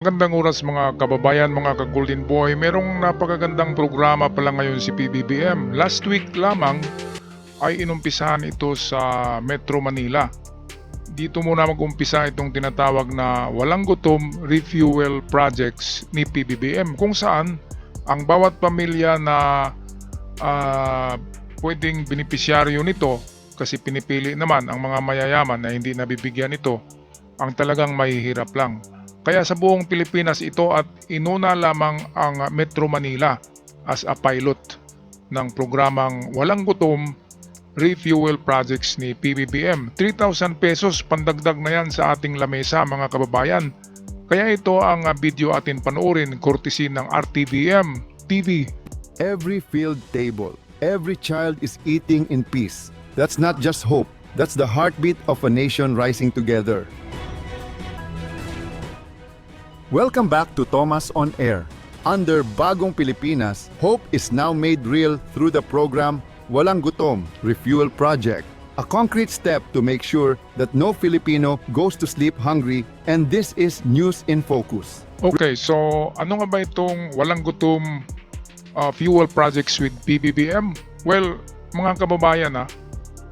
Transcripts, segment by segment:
Magandang oras mga kababayan, mga ka-Golden Boy. Merong napakagandang programa pala ngayon si PBBM. Last week lamang ay inumpisahan ito sa Metro Manila. Dito muna mag-umpisa itong tinatawag na Walang Gutom Refuel Projects ni PBBM, kung saan ang bawat pamilya na ah, pwedeng benepisyaryo nito, kasi pinipili naman ang mga mayayaman na hindi nabibigyan ito ang talagang mahihirap lang. Kaya sa buong Pilipinas ito at inuna lamang ang Metro Manila as a pilot ng programang Walang Gutom Refuel Projects ni PBBM. 3,000 pesos pandagdag na yan sa ating lamesa mga kababayan. Kaya ito ang video atin panoorin courtesy ng RTVM TV. Every field table, every child is eating in peace. That's not just hope, that's the heartbeat of a nation rising together. Welcome back to Thomas on Air. Under Bagong Pilipinas, hope is now made real through the program Walang Gutom Refuel Project, a concrete step to make sure that no Filipino goes to sleep hungry, and this is News in Focus. Okay, so ano nga ba itong Walang Gutom Fuel Projects with PBBM? Well, mga kababayan,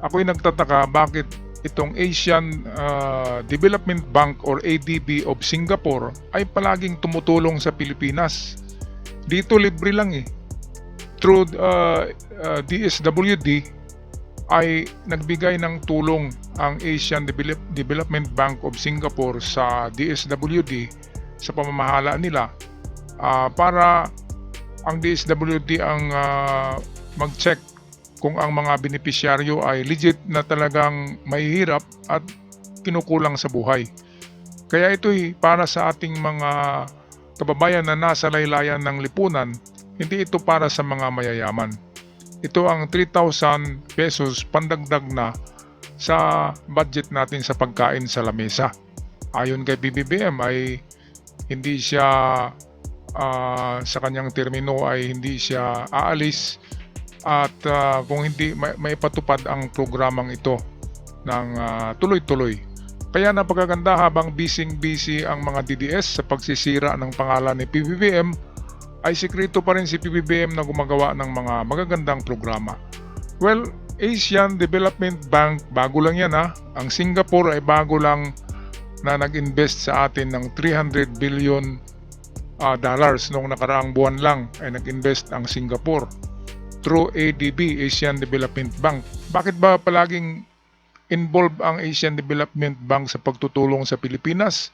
ako'y nagtataka bakit itong Asian Development Bank or ADB of Singapore ay palaging tumutulong sa Pilipinas. Dito libre lang Through DSWD ay nagbigay ng tulong ang Asian Development Bank of Singapore sa DSWD sa pamamahala nila para ang DSWD ang mag-check kung ang mga benepisyaryo ay legit na talagang mahihirap at kinukulang sa buhay. Kaya ito'y para sa ating mga kababayan na nasa laylayan ng lipunan, hindi ito para sa mga mayayaman. Ito ang 3,000 pesos pandagdag na sa budget natin sa pagkain sa lamesa. Ayon kay BBBM ay hindi siya sa kanyang termino ay hindi siya aalis at kung hindi may patupad ang programang ito ng tuloy-tuloy. Kaya napakaganda habang busy ang mga DDS sa pagsisira ng pangalan ni PBBM, ay sikreto pa rin si PBBM na gumagawa ng mga magagandang programa. Well, Asian Development Bank, bago lang yan Ang Singapore ay bago lang na nag-invest sa atin ng $300 billion noong nakaraang buwan lang ay nag-invest ang Singapore through ADB, Asian Development Bank. Bakit ba palaging involved ang Asian Development Bank sa pagtutulong sa Pilipinas?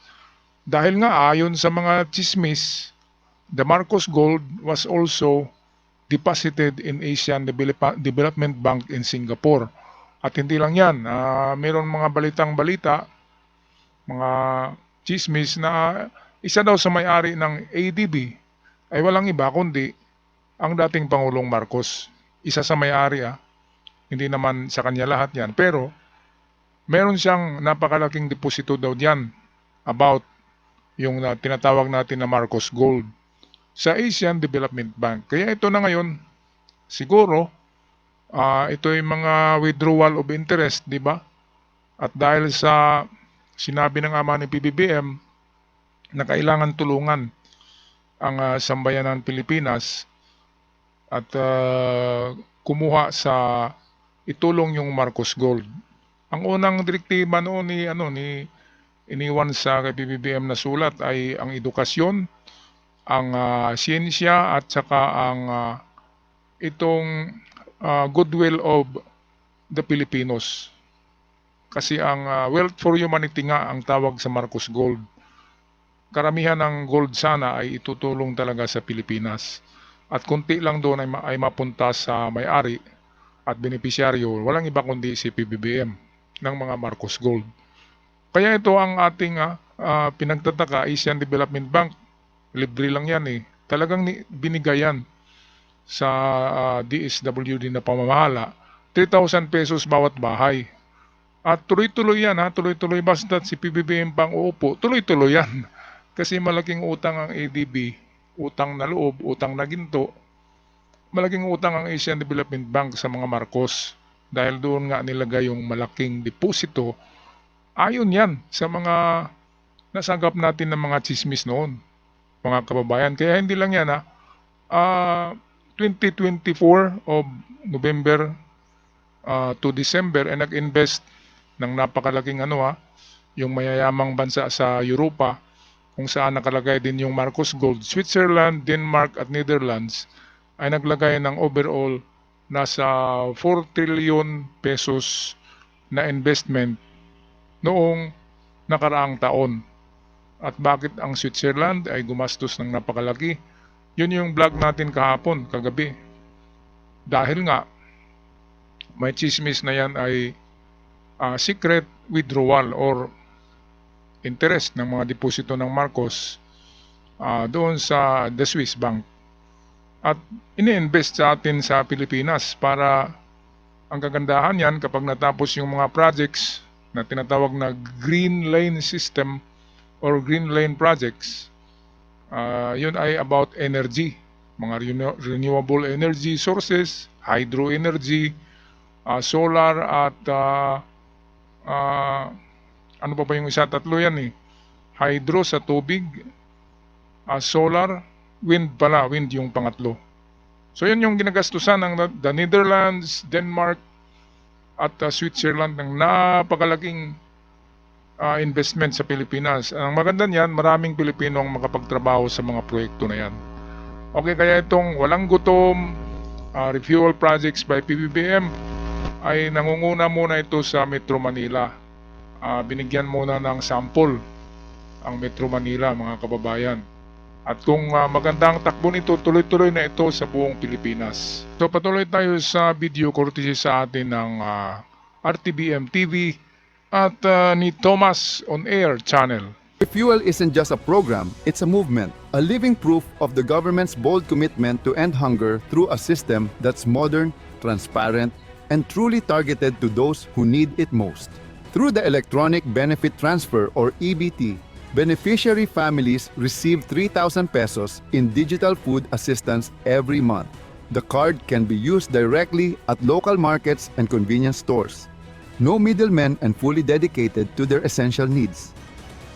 Dahil nga ayon sa mga chismis, the Marcos Gold was also deposited in Asian Development Bank in Singapore. At hindi lang yan, mayroon mga balitang-balita, mga chismis na isa daw sa may-ari ng ADB ay walang iba kundi ang dating Pangulong Marcos. Isa sa may-ari hindi naman sa kanya lahat yan, pero meron siyang napakalaking deposito daw diyan about yung tinatawag natin na Marcos Gold sa Asian Development Bank. Kaya ito na ngayon, siguro, ito yung mga withdrawal of interest, di ba? At dahil sa sinabi ng ama ni PBBM na kailangan tulungan ang sambayanan Pilipinas at kumuha sa itulong yung Marcos Gold. Ang unang direktiba noon ni iniwan sa kay PBBM na sulat ay ang edukasyon, ang siyensya at saka ang itong goodwill of the Filipinos. Kasi ang wealth for humanity nga ang tawag sa Marcos Gold. Karamihan ng gold sana ay itutulong talaga sa Pilipinas. At kunti lang doon ay mapunta sa may-ari at benepisyaryo, walang iba kundi si PBBM ng mga Marcos Gold. Kaya ito ang ating pinagtataka, Asian Development Bank, libre lang yan Talagang binigayan sa DSWD na pamamahala, 3,000 pesos bawat bahay. At tuloy-tuloy yan tuloy-tuloy basta si PBBM pang uupo, tuloy-tuloy yan. Kasi malaking utang ang ADB, utang na loob, utang na ginto. Malaking utang ang Asian Development Bank sa mga Marcos dahil doon nga nilagay yung malaking deposito. Ayon yan sa mga nasagap natin ng mga chismis noon, mga kababayan. Kaya hindi lang yan 2024 of November to December ay nag-invest ng napakalaking yung mayayamang bansa sa Europa, kung saan nakalagay din yung Marcos Gold. Switzerland, Denmark at Netherlands ay naglagay ng overall nasa 4 trillion pesos na investment noong nakaraang taon. At bakit ang Switzerland ay gumastos ng napakalaki? Yun yung vlog natin kahapon, kagabi. Dahil nga, may chismis na yan ay secret withdrawal or interest ng mga deposito ng Marcos doon sa The Swiss Bank. At ini-invest sa atin sa Pilipinas para ang kagandahan yan kapag natapos yung mga projects na tinatawag na Green Lane System or Green Lane Projects. Yun ay about energy, mga renewable energy sources, hydro energy, solar at ano pa ba yung isa? Tatlo yan eh. Hydro sa tubig, solar, wind pala, wind yung pangatlo. So yun yung ginagastusan ng the Netherlands, Denmark at Switzerland ng napakalaking investment sa Pilipinas. Ang maganda niyan, maraming Pilipino ang makapagtrabaho sa mga proyekto na yan. Okay, kaya itong Walang Gutom refuel projects by PBBM ay nangunguna muna ito sa Metro Manila. Binigyan muna ng sample ang Metro Manila, mga kababayan. At kung magandang takbo nito, tuloy-tuloy na ito sa buong Pilipinas. So patuloy tayo sa video courtesy sa atin ng RTBM TV at ni Thomas on Air channel. Refuel isn't just a program, it's a movement, a living proof of the government's bold commitment to end hunger through a system that's modern, transparent, and truly targeted to those who need it most. Through the Electronic Benefit Transfer or EBT, beneficiary families receive 3,000 pesos in digital food assistance every month. The card can be used directly at local markets and convenience stores. No middlemen and fully dedicated to their essential needs.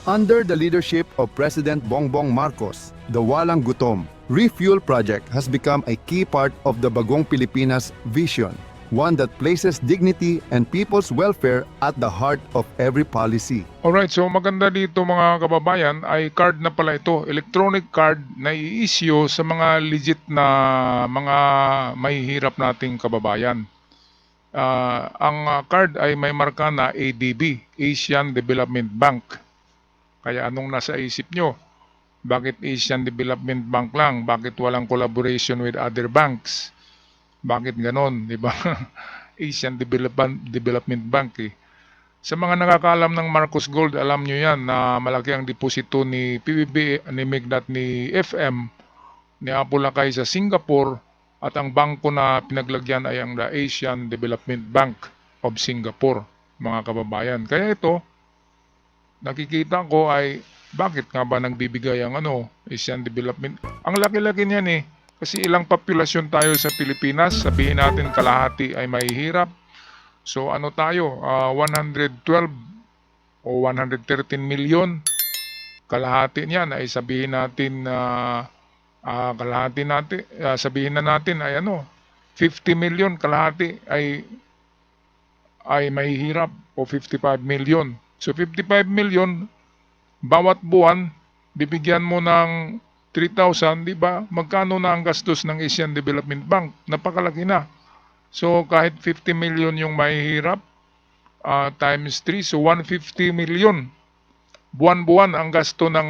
Under the leadership of President Bongbong Marcos, the Walang Gutom Refuel Project has become a key part of the Bagong Pilipinas vision, one that places dignity and people's welfare at the heart of every policy. Alright, so maganda dito mga kababayan ay card na pala ito, electronic card na i-issue sa mga legit na mga mahihirap nating kababayan. Ang card ay may marka na ADB, Asian Development Bank. Kaya anong nasa isip nyo? Bakit Asian Development Bank lang? Bakit walang collaboration with other banks? Bakit ganon, di ba? Asian Development Bank eh. Sa mga nakakaalam ng Marcos Gold, alam nyo yan na malaki ang deposito ni PBB, ni Mignat, ni FM, ni Apulacay sa Singapore, at ang bangko na pinaglagyan ay ang the Asian Development Bank of Singapore, mga kababayan. Kaya ito, nakikita ko ay bakit nga ba nagbibigay ang Asian Development? Ang laki-laki niyan eh. Kasi ilang populasyon tayo sa Pilipinas, sabihin natin kalahati ay mahihirap. So ano tayo, 112 o 113 million. Kalahati niyan ay sabihin natin sabihin na natin ay 50 million kalahati ay mahihirap o 55 million. So 55 million bawat buwan bibigyan mo ng 3,000, di ba? Magkano na ang gastos ng Asian Development Bank? Napakalaki na. So kahit 50 million yung mahihirap times 3, so 150 million. Buwan-buwan ang gasto ng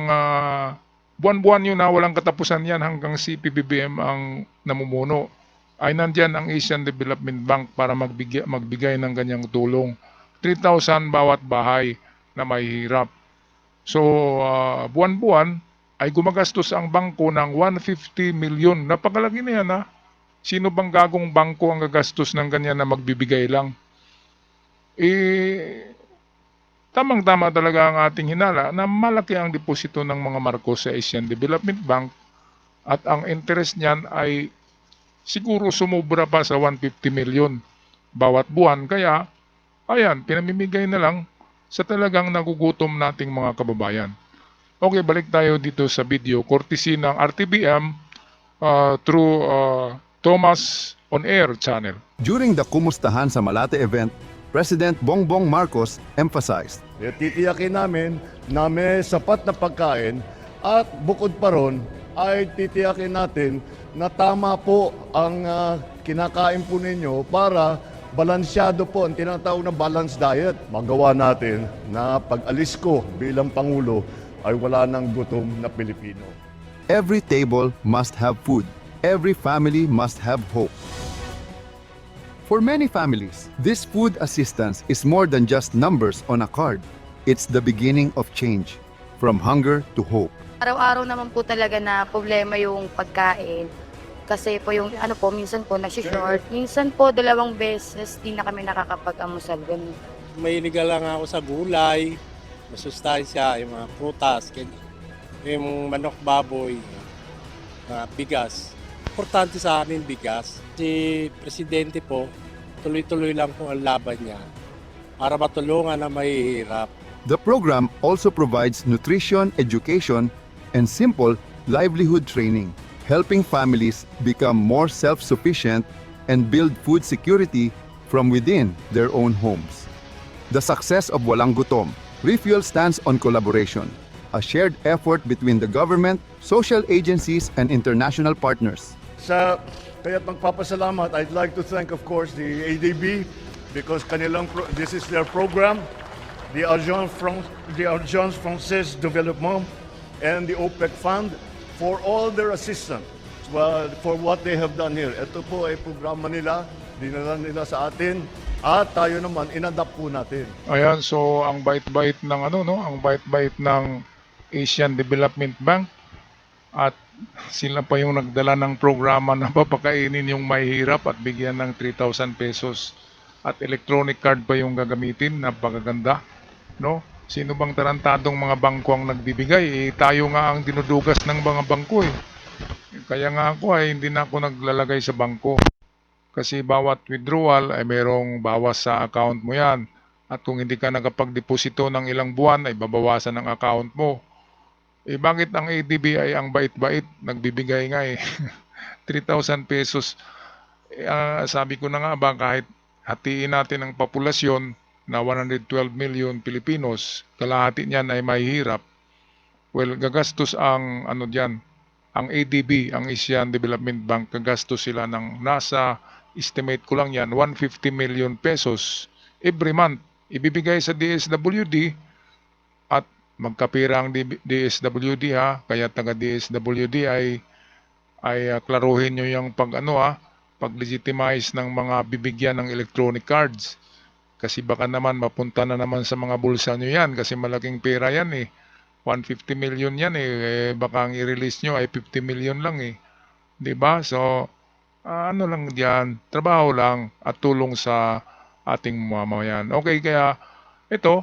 buwan-buwan yun na walang katapusan yan hanggang si PBBM ang namumuno. Ay nandyan ang Asian Development Bank para magbigay ng ganyang tulong. 3,000 bawat bahay na mahihirap. So buwan-buwan ay gumagastos ang bangko ng 150 million. Napakalaki na yan Sino bang gagong bangko ang gagastos ng ganyan na magbibigay lang? Tamang-tama talaga ang ating hinala na malaki ang deposito ng mga Marcos sa Asian Development Bank at ang interest niyan ay siguro sumubra pa sa 150 million bawat buwan. Kaya, ayan, pinamimigay na lang sa talagang nagugutom nating mga kababayan. Okay, balik tayo dito sa video. Courtesy ng RTBM through Thomas On Air channel. During the Kumustahan sa Malate event, President Bongbong Marcos emphasized, Titiyakin namin na may sapat na pagkain at bukod pa ron ay titiyakin natin na tama po ang kinakain po ninyo para balansyado po ang tinatawag na balanced diet. Magawa natin na pag-alis ko bilang Pangulo ay wala nang gutom na Pilipino. every table must have food. Every family must have hope. For many families, this food assistance is more than just numbers on a card. It's the beginning of change, from hunger to hope. Araw-araw naman po talaga na problema yung pagkain. Kasi po yung minsan po nag-short. Minsan po 2 beses di na kami nakakapag-amusal. Ganun. Mahilig lang ako sa gulay, masustansya, yung mga prutas, yung manok baboy, bigas. Importante sa amin bigas. Si Presidente po, tuloy-tuloy lang po ang laban niya para matulungan na mahihirap. The program also provides nutrition, education, and simple livelihood training, helping families become more self-sufficient and build food security from within their own homes. The success of Walang Gutom Refuel stands on collaboration, a shared effort between the government, social agencies, and international partners. Kaya't magpapasalamat, I'd like to thank of course the ADB because this is their program, the Agence Française Développement and the OPEC Fund for all their assistance for what they have done here. Ito po ay programa nila, dinala nila sa atin at tayo naman inadapt po natin. Ayan, so ang bait-bait ng ang bait-bait ng Asian Development Bank at sila pa yung nagdala ng programa na papakainin yung mahihirap at bigyan ng 3,000 pesos at electronic card pa yung gagamitin. Napakaganda, no? Sino bang tarantadong mga bangko ang nagbibigay? Tayo nga ang dinudugas ng mga bangko eh. Kaya nga ako ay hindi na ako naglalagay sa bangko. Kasi bawat withdrawal ay merong bawas sa account mo yan. At kung hindi ka nakapag-deposito ng ilang buwan ay babawasan ng account mo. Bakit ang ADB ay ang bait-bait? Nagbibigay nga eh. 3,000 pesos. Sabi ko na nga ba, kahit hatiin natin ang populasyon na 112 million Pilipinos, kalahati niyan ay mahihirap. Well, gagastos ang ang ADB, ang Asian Development Bank, gagastos sila ng nasa, estimate ko lang yan, 150 million pesos every month. Ibibigay sa DSWD at magkapira ang DSWD ha, kaya taga DSWD ay klaruhin nyo yung pag-legitimize ng mga bibigyan ng electronic cards. Kasi baka naman mapunta na naman sa mga bulsa nyo yan kasi malaking pera yan eh. 150 million yan eh, baka ang i-release nyo ay 50 million lang eh. 'Di ba? So, lang diyan, trabaho lang at tulong sa ating mamamayan. Okay, kaya ito,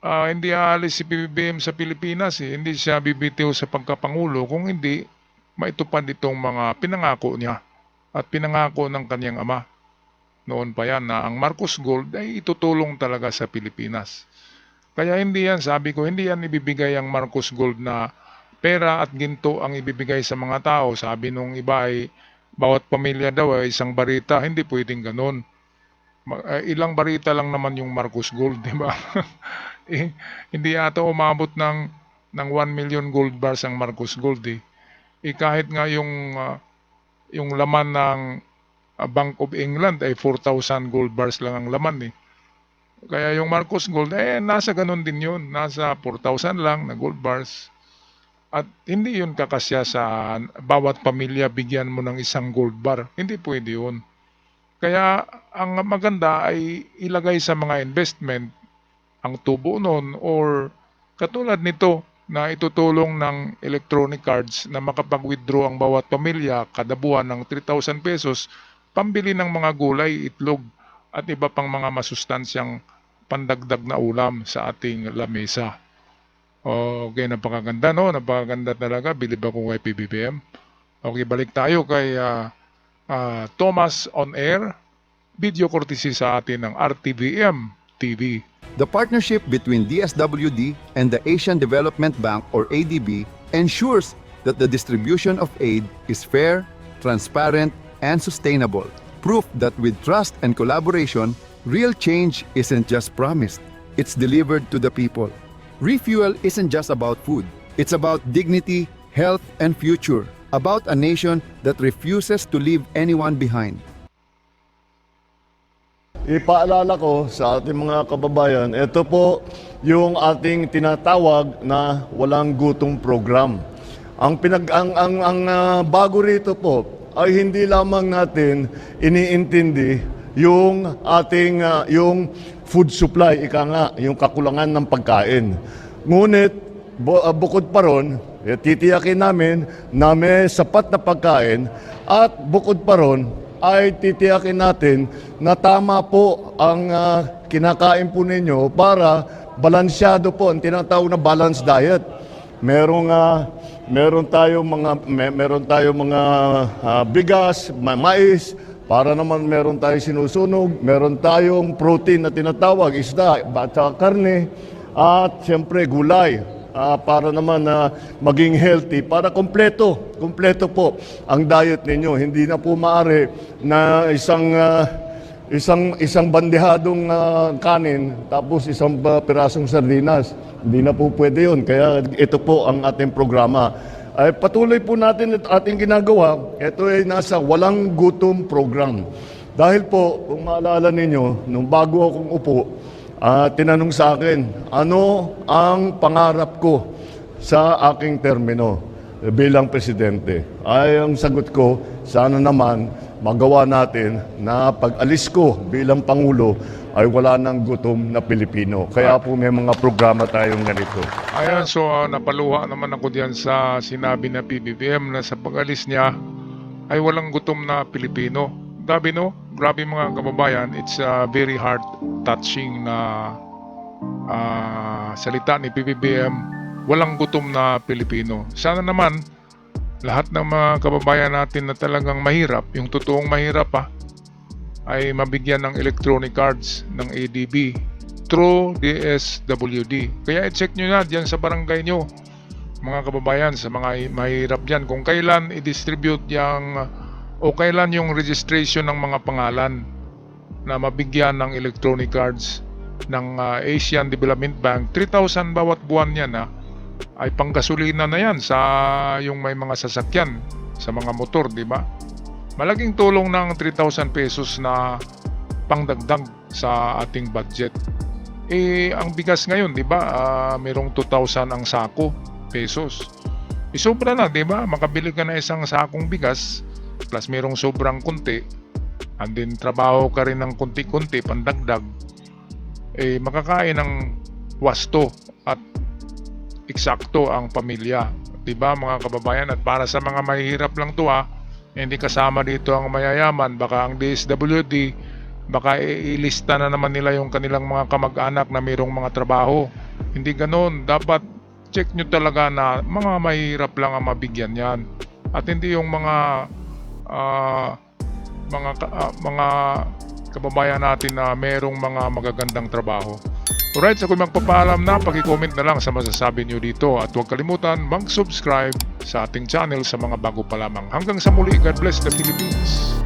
hindi aalis si PBBM sa Pilipinas eh. Hindi siya bibitiw sa pagkapangulo kung hindi maitupad itong mga pinangako niya at pinangako ng kanyang ama. Noon pa yan na ang Marcos Gold ay itutulong talaga sa Pilipinas. Kaya hindi yan, sabi ko, hindi yan ibibigay ang Marcos Gold na pera at ginto ang ibibigay sa mga tao. Sabi nung iba ay bawat pamilya daw ay isang barita. Hindi pwedeng ganun. Ilang barita lang naman yung Marcos Gold, di ba? Hindi ata umabot ng 1 million gold bars ang Marcos Gold eh. Kahit nga yung laman ng Bank of England ay 4,000 gold bars lang ang laman eh. Kaya yung Marcos Gold nasa ganun din yun, nasa 4,000 lang na gold bars. At hindi yun kakasya sa bawat pamilya bigyan mo ng isang gold bar. Hindi pwede yun. Kaya ang maganda ay ilagay sa mga investment ang tubo nun or katulad nito na itutulong ng electronic cards na makapag-withdraw ang bawat pamilya kada buwan ng 3,000 pesos pambili ng mga gulay, itlog at iba pang mga masustansyang pandagdag na ulam sa ating lamesa. Okay, napakaganda no? Napakaganda talaga. Bilib ako kay PBBM. Okay, balik tayo kay Thomas On Air. Video courtesy sa atin ng RTVM TV. The partnership between DSWD and the Asian Development Bank or ADB ensures that the distribution of aid is fair, transparent, and sustainable. Proof that with trust and collaboration, real change isn't just promised, it's delivered to the people. Refuel isn't just about food. It's about dignity, health, and future. About a nation that refuses to leave anyone behind. Ipaalala ko sa ating mga kababayan, ito po yung ating tinatawag na walang gutom program. Ang bago rito po ay hindi lamang natin iniintindi yung ating yung food supply, ika nga, yung kakulangan ng pagkain. Ngunit bukod pa ron, titiyakin namin na may sapat na pagkain at bukod pa ron ay titiyakin natin na tama po ang kinakain po ninyo para balansyado po ang tinatawag na balanced diet. Meron tayong mga bigas, mais, para naman meron tayong sinusunog, meron tayong protein na tinatawag, isda, at saka karne, at siyempre gulay. Para naman maging healthy, para kompleto po ang diet ninyo. Hindi na po maaari na isang bandehadong kanin tapos isang pirasong sardinas. Hindi na po pwede yun. Kaya ito po ang ating programa. Ay patuloy po natin at ating ginagawa. Ito ay nasa walang gutom program. Dahil po, kung maalala ninyo, nung bago akong upo, tinanong sa akin, ano ang pangarap ko sa aking termino bilang presidente? Ay ang sagot ko, sana naman magawa natin na pag-alis ko bilang Pangulo ay wala nang gutom na Pilipino. Kaya po may mga programa tayong ganito. Ayan, so napaluha naman ako diyan sa sinabi na PBBM na sa pag-alis niya ay walang gutom na Pilipino. Grabe no? Grabe mga kababayan, it's very heart touching na salita ni PBBM, walang gutom na Pilipino. Sana naman lahat ng mga kababayan natin na talagang mahirap, yung totoong mahirap ay mabigyan ng electronic cards ng ADB through DSWD. Kaya i-check nyo na dyan sa barangay nyo, mga kababayan, sa mga mahirap dyan, kung kailan i-distribute yung o kailan yung registration ng mga pangalan na mabigyan ng electronic cards ng Asian Development Bank. 3,000 bawat buwan yan ay panggasolina na yan sa yung may mga sasakyan, sa mga motor, di ba? Malaking tulong ng 3,000 pesos na pangdagdag sa ating budget. Ang bigas ngayon, di ba? Merong 2,000 ang sako pesos. Sobra na, di ba? Makabili ka na isang sakong bigas plus merong sobrang kunti, and then trabaho ka rin ng kunti-kunti pandagdag, makakain ng wasto at eksakto ang pamilya, di ba mga kababayan? At para sa mga mahihirap lang to hindi kasama dito ang mayayaman. Baka ang DSWD baka ilista na naman nila yung kanilang mga kamag-anak na mayroong mga trabaho. Hindi ganoon. Dapat check nyo talaga na mga mahirap lang ang mabigyan yan, at hindi yung mga kababayan natin na merong mga magagandang trabaho. Alright, so kung magpapaalam na, pag-comment na lang sa masasabi nyo dito, at huwag kalimutan mag-subscribe sa ating channel sa mga bago pa lamang. Hanggang sa muli, God bless the Philippines.